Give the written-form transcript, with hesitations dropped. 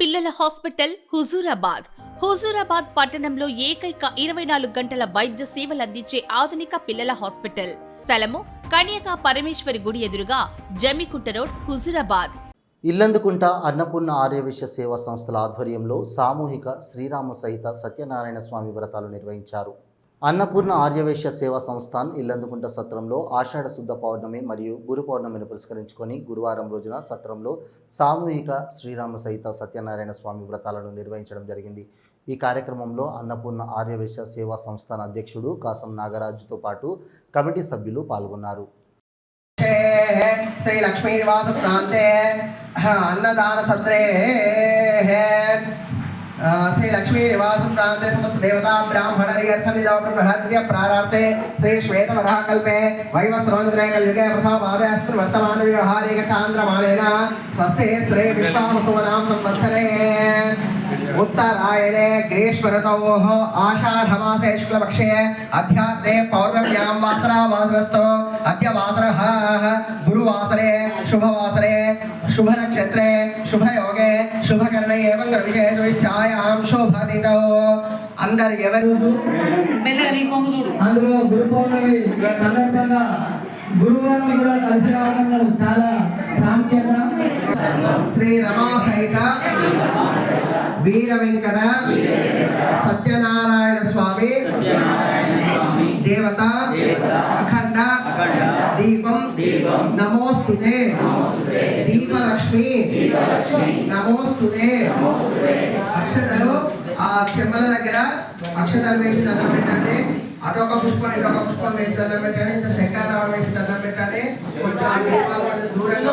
పిల్లల హాస్పిటల్ హుజూరాబాద్ పట్టణంలో ఏకైక 24 గంటల వైద్య సేవలు అందించే ఆధునిక పిల్లల హాస్పిటల్. స్థలము కన్యకా పరమేశ్వరి గుడి ఎదురుగా, జమ్మికుంట రోడ్, హుజూరాబాద్. ఇల్లందుకుంట అన్నపూర్ణ ఆర్యవైశ్య సేవా సంస్థల ఆధ్వర్యంలో సామూహిక శ్రీరామ సహిత సత్యనారాయణ స్వామి వ్రతాలు నిర్వహించారు. అన్నపూర్ణ ఆర్యవైశ్య సేవా సంస్థాన్ ఇల్లందుకుంట సత్రంలో ఆషాఢ శుద్ధ పౌర్ణమి మరియు గురు పౌర్ణమిని పురస్కరించుకొని గురువారం రోజున సత్రంలో సామూహిక శ్రీరామ సహిత సత్యనారాయణ స్వామి వ్రతాలను నిర్వహించడం జరిగింది. ఈ కార్యక్రమంలో అన్నపూర్ణ ఆర్యవైశ్య సేవా సంస్థాన్ అధ్యక్షుడు కాసం నాగరాజుతో పాటు కమిటీ సభ్యులు పాల్గొన్నారు. శ్రీ లక్ష్మీ నివాస ప్రాంతే అన్నదాన సత్రే श्री लक्ष्मी निवास प्रांते समस्त देवता ब्राह्मण सन्निधौ ब्रह्महत्य प्रारार्थे श्री श्वेत वराहकल्पे वैवस्वतंत्रे कलयुगे प्रथमवादयस्त्र वर्तमान व्यवहारिक चांद्रमाणेन स्वस्ते श्री विश्वावसुवनाम संवत्सरे उत्तरायणे ग्रीष्मऋतोः आषाढमासे शुक्लपक्षे अध्यात्मे पौर्णम्यां वासरावासरस्थो अद्य वासरः गुरुवासरे शुभवासरे शुभनक्षत्रे शुभयोगे शुभकरणे एवं विशेषविष्ठायां शोभदितौ अंदर ఎవరు అందులో గురు పౌర్ణమి సందర్భంగా గురువారం కూడా కలిసి రావడం చాలా ప్రాముఖ్యత. శ్రీ రమా సహిత వీర వెంకట సత్యనారాయణ స్వామి దేవత అఖండ దీపం నమోస్తుతే దీపలక్ష్మి నమోస్తుతే. అక్షతలు ఆ చెమ్మల దగ్గర అక్షతలు వేసి దండం పెట్టండి. అటొక పుష్పం ఇటొక పుష్పం వేసి దండం పెట్టండి. ఇంత శంకరరావు వేసి దండం పెట్టండి. కొంచెం దీపాలు దూరంగా